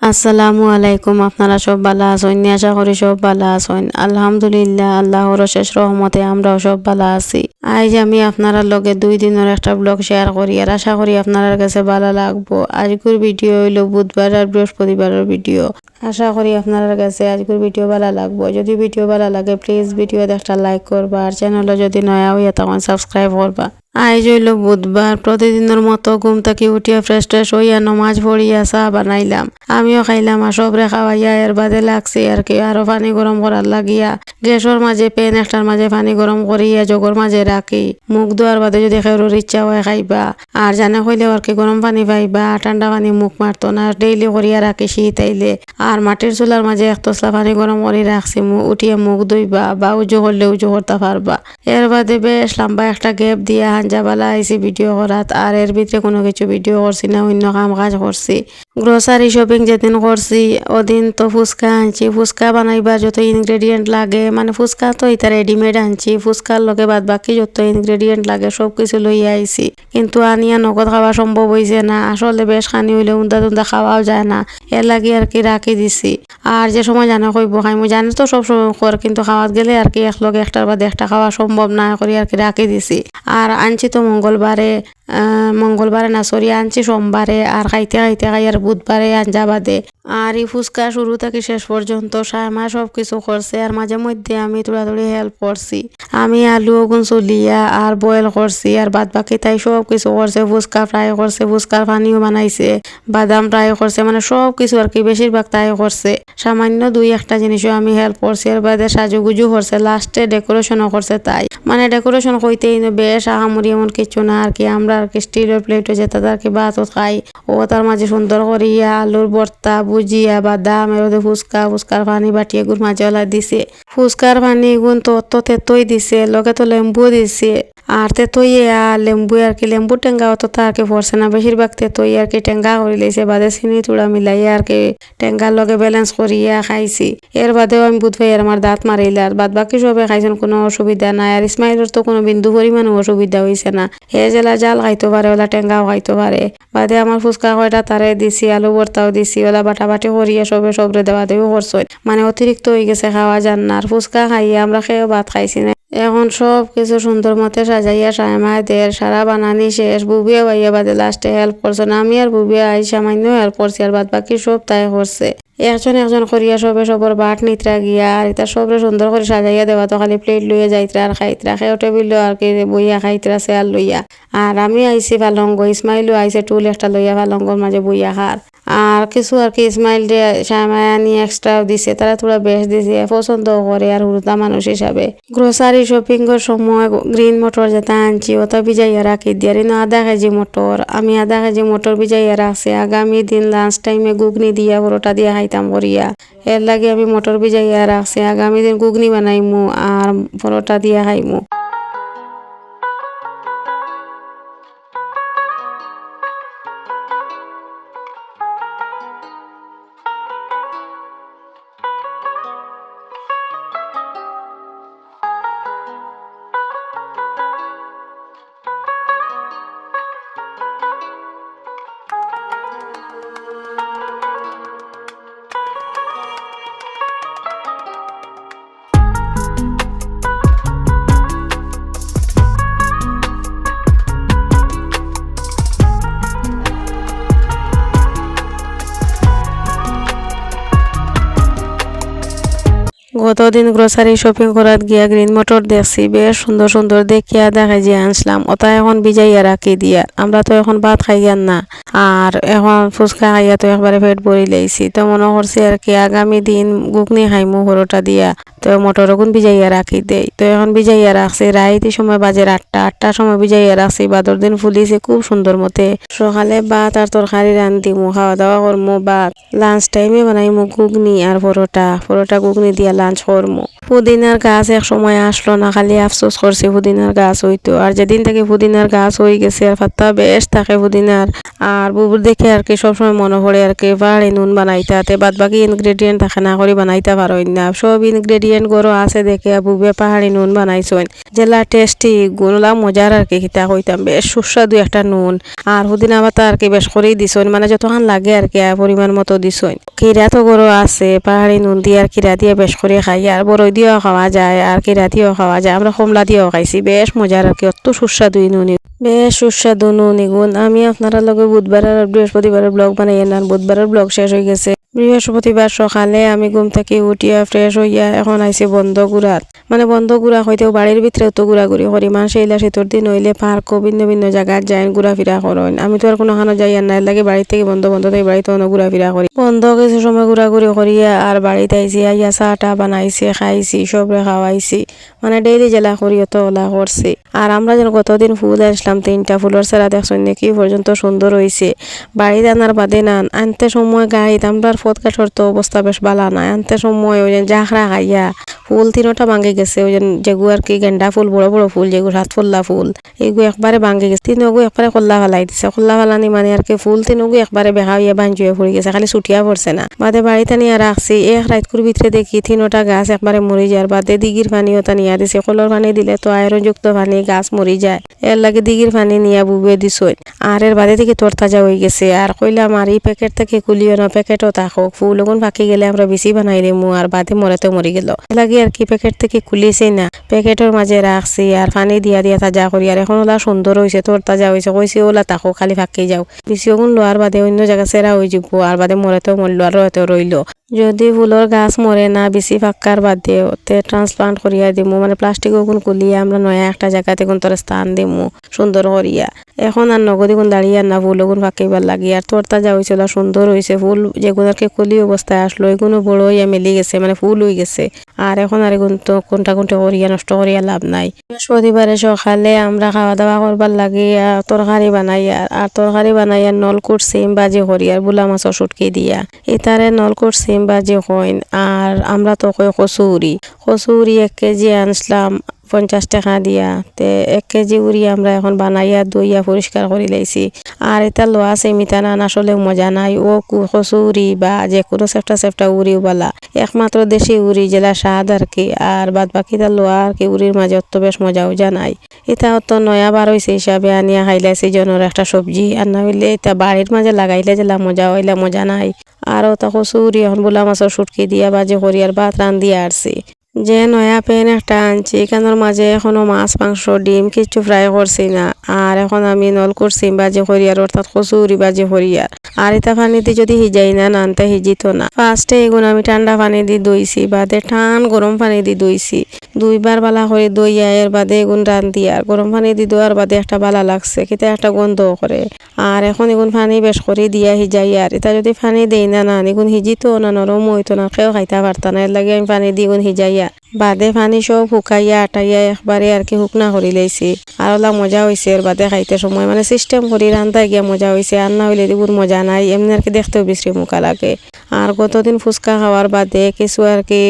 আসসালামু আলাইকুম। আপনারা সব ভালো আছেন? আশা করি সব ভালো আছেন। আলহামদুলিল্লাহ, আল্লাহর অশেষ রহমতে আমরাও সব ভালো আছি। আজ আমি আপনারা লগে 2 দিনের একটা ব্লগ শেয়ার করি আর আশা করি আপনার কাছে ভালো লাগবো। আজকের ভিডিও হইল বুধবার আর বৃহস্পতিবারের ভিডিও। আশা করি আপনার কাছে আজকের ভিডিও ভালো লাগবো। যদি ভিডিও ভালো লাগে প্লিজ ভিডিও একটা লাইক করবা আর চ্যানেলে যদি নয়া হইয়া তখন সাবস্ক্রাইব করবা। আজ হইল বুধবার। প্রতিদিনের মতো ঘুম থেকে উঠিয়া ফ্রেশ হইয়া নমাজ পড়িয়া চা বানাইলাম। আমিও খাইলাম আর সবরে খাওয়াইয়া এর বাদে লাগছি আর কি আরো পানি গরম করার লাগিয়া গ্যাসের মাঝে পেন একটার মাঝে পানি গরম করিয়া জগর মাঝে রাখি। মুখ ধোয়ার বাদে যদি খেরোর ইচ্ছা হয় খাইবা আর জানে হইলেও আর কি গরম পানি পাইবা, ঠান্ডা পানি মুখ মারতো না। ডেইলি করিয়া রাখি শীত আইলে। আর মাটির চুলার মাঝে এক তসলা পানি গরম করে রাখছি, উঠিয়া মুখ ধুইবা বা উজু করলে উজু করতে পারবা। এর বাদে বেশ লম্বা একটা গ্যাপ দিয়া হাঞ্জাবালা আইসি ভিডিও করাত আর এর ভিতরে কোনো কিছু ভিডিও করছি না, অন্য কাম কাজ করছি। গ্রোসারি শপিং যেদিন করছি ওদিন তো ফুচকা আনছি। ফুচকা বানাইবার যত ইনগ্রেডিয়েন্ট লাগে, মানে ফুচকা তো এটা রেডিমেড আনছি, ফুচকার লগে বাদ বাকি যত ইনগ্রেডিয়েন্ট লাগে সব কিছু লইয়া আইছি। কিন্তু আনিয়া নগদ খাওয়া সম্ভব হয়েছে না। আসলে বেশ খানি হইলে উন্দা তুন্দা খাওয়াও যায় না, এর লাগি আর কি রাখি দিছি। আর যে সময় জানা কইব খাইমু, জানি তো সব সময় কর, কিন্তু খাওয়াত গেলে আর কি একলগে একটার বাদে একটা খাওয়া সম্ভব না করি আর কি রাখি দিছি। আর আনছি তো মঙ্গলবারে না সরি, আনছি সোমবারে আর খাইতে খাই আর বুধবারে আনজা বাদে। আর এই ফুচকা শুরু থেকে শেষ পর্যন্ত সায়মা সব কিছু করছে আর মাঝে মধ্যে আমি তোড়াতুড়ি হেল্প করছি। আমি আলু ওগুন চলিয়া আর বয়েল করছি আর বাদ বাকি তাই সব কিছু করছে। ফুচকা ফ্রাই করছে, ফুচকার পানিও বানাইছে, বাদাম ফ্রাই করছে, মানে সব কিছু আর কি বেশিরভাগ তাই করছে। সামান্য 2-1টা জিনিসও আমি হেল্প করছি। এর বাদে সাজুগুজু করছে, লাস্টে ডেকোরেশনও করছে। তাই মানে ডেকোরেশন কইতেই বেশ আহামরি এমন কিছু না আর কি। আমরা আর কি স্টিলের প্লেটও যেটা আর কি ভাতও খাই, ও তার মাঝে সুন্দর করিয়া আলুর ভর্তা, ভুজিয়া, বাদাম, এর ফুচকার পানি বাটিয়ে গুড় মাঝে ওলা দিছে। ফুচকার পানি গুণ তো তেতই দিছে, লগে তো লেম্বু দিছে। আর তেতই আর লেম্বু আর কি, লেম্বু টেঙ্গা অত আর কি পড়ছে না, বেশিরভাগ তেতই আর কি টেঙ্গা করে লইছে। বাদে চিনি চূড়া মিলাইয়া আর কি টেঙ্গার লগে ব্যালেন্স করিয়া খাইছি। এর বাদেও আমি বুধবাই আমার দাঁত মারিলে আর বাদ বাকি সবে খাইছেন, কোনো অসুবিধা নাই। আর ইসমাইলের তো কোনো বিন্দু পরিমাণও অসুবিধা হয়েছে না। হে জেলা জাল খাইতে পারে, ওলা টেঙ্গাও খাইতে পারে। বাদে আমার ফুচকা কয়টা তারে দিছি, আলু ভর্তাও দিছি, ওলা বাটাবাটি করিয়া সবরে দেওয়া দেওয়া করছে। মানে অতিরিক্ত হয়ে গেছে, খাওয়া যান না। আর ফুচকা খাইয়া আমরা খেয়েও ভাত খাইছি না। এখন সব কিছু সুন্দর মতে সাজাইয়া সায়মায় দের সারা বানানি শেষ। বুবিয়া ভাইয়া বাদে লাস্টে হেল্প করছে না, আমি আর বুবিয়া আই সামান্য হেল্প করছি আর বাদ বাকি সব তাই করছে। একজন করিয়া সবর বাট নিতরা গিয়া আর এটা সবরে সুন্দর করে সাজাইয়া দেওয়া, তো খালি প্লেট লইয়া যাইতরা আর খাইতরা। খেয়েও টেবিল আর কি বইয়া খাইতরা চেয়ার লইয়া। আর আমি আইছি পালঙ্গ, ইসমাইলও আইছে টুল একটা লইয়া পালঙ্গর মাঝে বইয়া খার। আর কিছু আর কি ইসমাইল দে সামায় আনি এক্সট্রাও দিছে, তারা তোরা বেশ দিছে, পছন্দ করে আর হুরুতা মানুষ হিসাবে। গ্রোসারি শপিংয়ের সময় গ্রিন মটর যেটা আনছি ওটা ভিজাইয়া রাখি দিয়ে আধা কেজি মটর, আমি আধা কেজি মটর ভিজাইয়া রাখছি। আগামী দিন লাঞ্চ টাইমে ঘুগনি দিয়া পরোটা দিয়া খাইতাম করিয়া, এর লাগে আমি মটর ভিজাইয়া রাখছি। আগামী দিন ঘুগনি বানাইমু আর পরোটা দিয়া খাইমু। গতদিন গ্রোসারি শপিং করার গিয়া গ্রিন মটর দেখছি, বেশ সুন্দর দেখিয়া দেখা যে আনছিলাম। ওটা এখন ভিজাইয়া রাখি দিয়া, আমরা তো এখন ভাত খাইয়ান না আর এখন ফুচকা খাইয়া তো একবারে পেট ভরি লাইছি। তো মনে করছি আর কি আগামী দিন ঘুগনি খাইমু পরোটা দিয়া, তো মটর ওগুন ভিজাইয়া রাখি দেই। তো এখন ভিজাইয়া রাখছি, রাইতে সময় বাজে 8টার সময় ভিজাইয়া রাখছি। বাদর দিন ফুলিছে খুব সুন্দর মতে। সকালে ভাত আর তরকারি রান্ধিমু, খাওয়া দাওয়া করমু। ভাত লাঞ্চ টাইমে বানাইমু ঘুগনি আর পরোটা ঘুগনি দিয়া লাঞ্চ করবো। পুদিনার গাছ এক সময় আসলো না, খালি আফসোস করছি পুদিনার গাছ হইতো। আর যেদিন থেকে পুদিনার গাছ হয়ে গেছে আর পাত্তা বেশ থাকে পুদিনার। আর বুবুর দেখে আর কি সবসময় মনে পড়ে আর কি পাহাড়ি নুন বানাইতে বাদ বাকি ইনগ্রেডিয়েন্ট থাকে না করে বানাইতে পারো না, সব ইনগ্রেডিয়েন্ট গরো আছে দেখে বুবে পাহাড়ি নুন বানাইছেন জেলা টেস্টি গুলা মজার আর কি খিতা কইতাম বেশ সুস্বাদু একটা নুন। আর পুদিনা পাতা আর কি বেশ করেই দিছেন, মানে যতক্ষণ লাগে আর কি পরিমাণ মতো দিছেন। কিরা তো গরো আছে পাহাড়ি নুন দিয়ে আর কিরা দিয়ে বেশ করে খাই, আর বড়ই দিয়েও খাওয়া যায় আর কিরা দিয়েও খাওয়া যায়, আমরা কমলা দিয়েও খাইছি বেশ মজার আর কি, অত সুস্বাদু নুন, বেশ সুস্বাদু নুন এগুন। আমি আপনারা লগে বুধবার আর বৃহস্পতিবারের ব্লগ বানাই না, বুধবারের ব্লগ শেষ হয়ে গেছে। বৃহস্পতিবার সকালে আমি ঘুম থেকে উঠিয়া ফ্রেশ হইয়া এখন আইসি বন্ধ গুড়াত, মানে বন্ধ গুড়া হইতেও বাড়ির ভিতরেও তো ঘুরাঘুরি করি, মানুষ এইলা শীতর দিন হইলে পার্ক ভিন্ন ভিন্ন জায়গায় যায় ঘুরাফিরা করেন। আমি তো আর কোনো খানো যাই আর নাই লাগে বাড়ি থেকে বন্ধ থেকে বাড়িতে অন্য ঘুরাফিরা করি। বন্ধ কিছু সময় ঘুরাঘুরি করিয়া আর বাড়িতে আইসি আইয়া চাটা বানাইছি খাইছি সবরে খাওয়াইছি, মানে ডেইলি জেলা করি তো ওলা করছি। আর আমরা যেন গতদিন ফুল আসলাম 3টা ফুলের সেরা দেখছেন নাকি পর্যন্ত সুন্দর হয়েছে। বাড়িতে আনার বাদে না আনতে সময় গাড়িতে আমরা ফত কাঠর তো অবস্থা বেশ বালা না, আনতে সময় ওই জাখরা খাইয়া ফুল 3টা ভাঙে গেছে। ওই যেগু আর কি গেন্ডা ফুল বড় বড় ফুল যেগু হাত ফুল্লা ফুল এগু একবারে ভাঙে গেছে, 3গু একবারে খোল্লা ফেলাই দিছে। খোল্লা ফেলানি মানে আর কি ফুল 3গু একবারে বেহা হইয়া বাঞ্জুয়ে পড়ে গেছে, খালি ছুটিয়া পড়ছে না। বাদে বাড়িতে নিয়ে রাখছি এক রাতকুর ভিতরে দেখি 3টা গাছ একবারে মরি যায়। বাদে দিঘির পানিও তা নিয়ে দিছে, কলর পানি দিলে তো আয়রনযুক্ত পানি গাছ মরি যায়, এর লাগে দিঘির পানি নিয়ে বুবে দিছই। আর এর বাদে থেকে তরতাজা হয়ে গেছে। আর কইলাম আর এই প্যাকেট থেকে খুলিও না, প্যাকেটও থাকুক, ফুল ওগুন ফাঁকি গেলে আমরা বেশি বানাই দিমু আর বাদে মরেতে মরি গেল লাগে আর কি প্যাকেট থেকে খুলিছেই না, প্যাকেটের মাঝে রাখছি আর পানি দিয়া দিয়া তাজা করি। আর এখন ওলা সুন্দর হয়েছে তরতাজা হয়েছে, কইছি ওলা থাকুক খালি ফাঁকি যাও, বেশি ওগুন লোয়ার বাদে অন্য জায়গা সেরা হয়ে যাব আর বাদে মরেতেও মরল আর রয়েতেও রইল। যদি ফুলের গাছ মরে না বেশি ফাঁকার বাদে ওতে ট্রান্সপ্লান্ট করিয়া দিমু, মানে প্লাস্টিক ওগুন কুলিয়া আমরা নয়া একটা জায়গাতে কোন তোর স্থান দিমু সুন্দর করিয়া। এখন আর নগদি কোন দাঁড়িয়ে না ফুল ওগুন ফাঁকিবার লাগি আর তরতাজা হয়েছিল সুন্দর হয়েছে। ফুল যেগুন আর কি কলি অবস্থায় আসলো এগুলো বড় হইয়া মেলি গেছে, মানে ফুল হয়ে গেছে। আর এখন আর এগুন তো কোনটা করিয়া নষ্ট করিয়া লাভ নাই। বৃহস্পতিবারে সকালে আমরা খাওয়া দাওয়া করবার লাগি তরকারি বানাই আর তরকারি বানাই আর নলকুট সিম বাজি করি আর বুলা মাছর সুটকি দিয়া এটারে নলকুট সিম বাজি হইন। আর আমরা তো কই কচুরি 1 কেজি আনছিলাম 50 টাকা দিয়া, তে 1 কেজি উড়ি আমরা এখন বানাইয়া দইয়া পরিষ্কার করে লাইছি। আর এটা লোয়া সেমিতা না আসলে মজা নাই, ও কচুরি বা যে কোনো সেফটা উড়িও বালা একমাত্র দেশি উড়ি জেলা স্বাদ আর কি। আর বাদ বাকিটা লোয়া আর কি উড়ির মাঝে অত বেশ মজাও জানাই। এটা অত নয়া বার হয়েছে হিসাবে আনিয়া খাইলে সিজনের একটা সবজি, আর না হইলে এটা বাড়ির মাঝে লাগাইলে জেলা মজা হইলে মজা নাই। আর ওটা কচুরি এখন বুলা মাছের সুটকি দিয়া বাজি করি আর ভাত রান্ধিয়া আসছি। যে নয়া প্যান একটা আনছি এখানোর মাঝে এখনো মাছ মাংস ডিম কিছু ফ্রাই করছি না। আর এখন আমি নলকুট সিম বাজি করি আর অর্থাৎ কচুরি বাজি করি আর এটা পানিতে যদি হিজাই না নানতে হিজিত না। ফার্স্টে এগুন আমি ঠান্ডা পানি দিয়ে দইছি, বাদে টান গরম পানি দিয়ে দইছি, 2বার বালা করে দইয়া এর বাদে এগুন রান্ধি আর গরম পানি দিয়ে দেওয়ার বাদে একটা বালা লাগছে কিতা একটা গন্ধ করে। আর এখন এগুন পানি বেশ করে দিয়া হিজাই আর এটা যদি পানি দেই না এগুন হিজিত না নরম হইতো না, কেউ খাইতে পারতা না, এর লাগে আমি পানি দিয়ে এগুন হিজাইয়া বাদে পানি সব শুকাইয়া আটাইয়া একবারে আর কি শুকনা করি লাইছি। আর ওলা মজা হয়েছে এর বাদে খাইতে সময়, মানে সিস্টেম করি রান্ধায় গিয়া মজা হয়েছে। আর না হইলে এগুলো মজা নাই, এমনি আর কি দেখতেও বিশ্রী মুখা লাগে। আর গতদিন ফুচকা খাওয়ার বাদে কিছু আর কি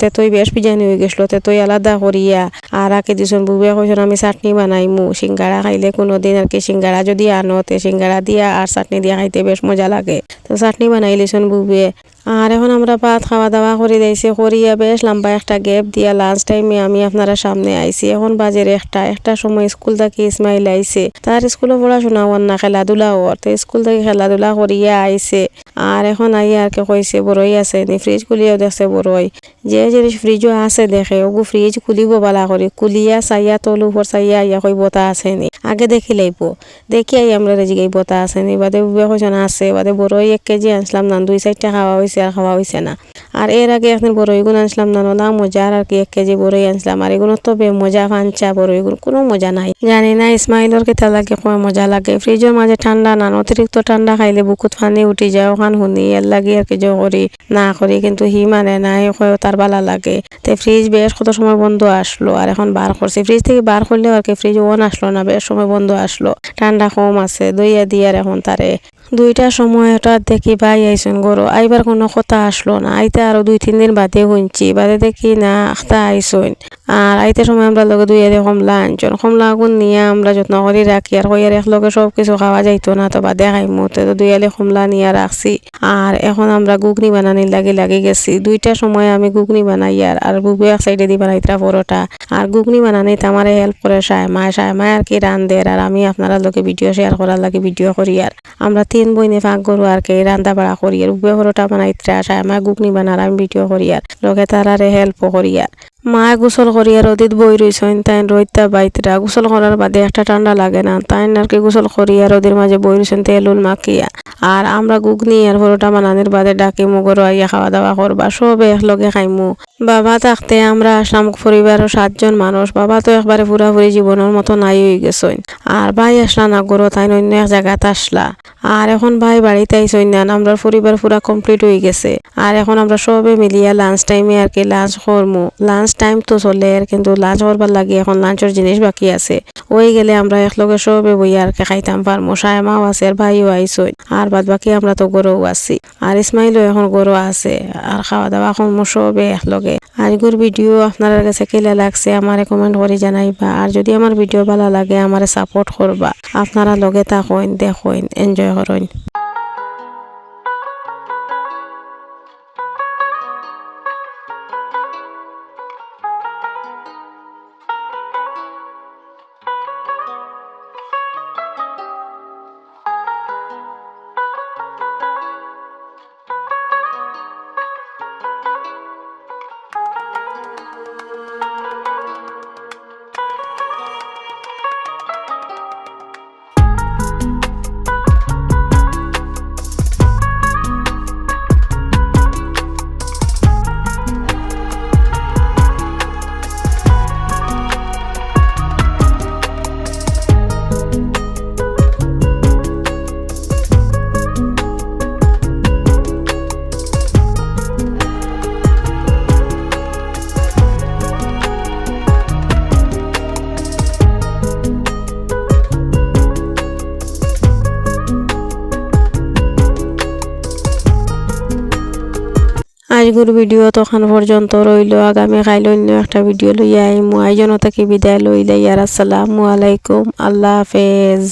তেতই বেশ বিজানি হয়ে গেছিলো, তেতই আলাদা করিয়া আর আগে দিছন বুবে কইসন আমি চাটনি বানাইমু সিঙ্গারা খাইলে কোনোদিন আর কি সিঙ্গারা যদি আনোতে সিঙ্গারা দিয়া আর চাটনি দিয়া খাইতে বেশ মজা লাগে, তো চাটনি বানাই লিছন বুবে। আর এখন আমরা ভাত খাওয়া দাওয়া করে দিয়েছি করিয়া বেশ লম্বা একটা গ্যাপ দিয়া লাঞ্চ টাইমে আমি আপনারা সামনে আইছি। এখন বাজের একটা সময় স্কুল থেকে ইসমাইল আইছে, তার স্কুলে পড়াশোনা ওর না খেলাধুলা ওর, তো স্কুল থেকে খেলাধুলা করিয়া আইছে। আর এখন আইয়া আর কি কইছে বড়ই আছে নি, ফ্রিজ খুলিয়াও দেখছে বড়ই, যে জিনিস ফ্রিজও আছে দেখে ওগু ফ্রিজ খুলিব বালা করে খুলিয়া চাইয়া তলু উপর চাইয়া আইয়া কই বতা আছে নি, আগে দেখি লাইব দেখি আই আমরা রেজিগাই বতা আছে নি। বাদে বুবে কইসন আছে, বাদে বড়ই 1 কেজি আনছিলাম না 2-4টা খাওয়া হয়েছে আর খাওয়া হয়েছে না। আর এর আগে একদিন বড়ইগুন আনছিলাম না ওলা মজার আর কি 1 কেজি বড়ই আনছিলাম, আর এগুলো তো বে মজা ফাঞ্চা বড়ইগুলো কোনো মজা নাই। জানি না ইসমাইলর কেতা লাগে কয় মজা লাগে, ফ্রিজের মাঝে ঠান্ডা না অতিরিক্ত ঠান্ডা খাইলে বুকুত পানি উঠি যায় ওখান শুনি এর লাগে আর কি জো করি না করি, কিন্তু হি মানে নাই কয় তার বালা লাগে। তো ফ্রিজ বেশ কত সময় বন্ধ আসলো আর এখন বার করছি, ফ্রিজ থেকে বার করলেও আর কি ফ্রিজ অন আসলো না, বেশ সময় বন্ধ আসলো, ঠান্ডা কম আছে দইয়া দিয়ে আর এখন তারে 2টার সময় হঠাৎ দেখি ভাই আইসুন গরো আইবার কোনো কথা আসলো না আইতে আরো 2-3 দিন বাদে শুনছি বাদে দেখি না আখতা আইসুন আর আইতে সময় আমরা লগে দুই এরে কমলা আনছন কমলা আগুন নিয়ে আমরা যত্ন করে রাখি আর কইয়ার এক লগে সব কিছু খাওয়া যাইতো না তো বাদে খাইমু তো দুই এলে কমলা নিয়ে রাখছি আর এখন আমরা গুগনি বানানি লাগি গেছি 2টার সময় আমি গুগনি বানাই আর বুবু এক সাইডে দি বানাইতরা পরোটা আর গুগনি বানানিতে আমারে হেল্প করে সায়মা আর কি রান্ধের আর আমি আপনারা লগে ভিডিও শেয়ার করার লাগে ভিডিও করি আর আমরা 3 বইনে ভাগ করু আর কি রান্না বাড়া করি আর বুবু পরোটা বানাইতরা সায়মা গুগনি বানার আমি ভিডিও করি আর লগে তারারে হেল্প করি আর মা গোসল করিয়া রোদিত বই রইছেন তাই রইতা বাইতরা গোসল করার বাদে একটা ঠান্ডা লাগে না তাই আর কি গোসল করিয়া রোদের মাঝে বই রইছেন তেলুল মাখিয়া আর আমরা গুগনি আর পরোটা বানানোর বাদে ডাকি মুগর আইয়া খাওয়া দাওয়া করবা সবে একলগে খাইমু বাবা থাকতে আমরা আসলাম পরিবারের 7 জন মানুষ বাবা তো একবারে পুরাপুরি জীবনের মতো নাই হয়ে গেছেন আর ভাই আসলা না গরো তাই অন্য এক জায়গাতে আসলা আর এখন ভাই বাড়িতে আইসই না আমরা পরিবার পুরা কমপ্লিট হয়ে গেছে আর এখন আমরা সবে মিলিয়া লাঞ্চ টাইমে আর কি লাঞ্চ করমু লাঞ্চ টাইম তো চলে আর কিন্তু লাঞ্চ করবার লাগে এখন লাঞ্চের জিনিস বাকি আছে ওই গেলে আমরা একলগে সবে বই আর কি খাইতাম পারমু সায়মাও আছে আর ভাইও আইসই আর বাদ বাকি আমরা তো গরু আছি আর ইসমাইলও এখন গরু আছে আর খাওয়া দাওয়া এখন সবে একলগে আজকের ভিডিও আপনার কাছে কেলে লাগছে আমারে কমেন্ট করে জানাইবা আর যদি আমার ভিডিও ভালো লাগে আমারে সাপোর্ট করবা আপনারা লগে থাকুন দেখুন এনজয় করুন আজকের ভিডিও তখন পর্যন্ত রইল আগামী কাল অন্য একটা ভিডিও লইয়া আইমু আইজন থেকে বিদায় লইলাই আর আসসালামু আলাইকুম আল্লাহ হাফেজ।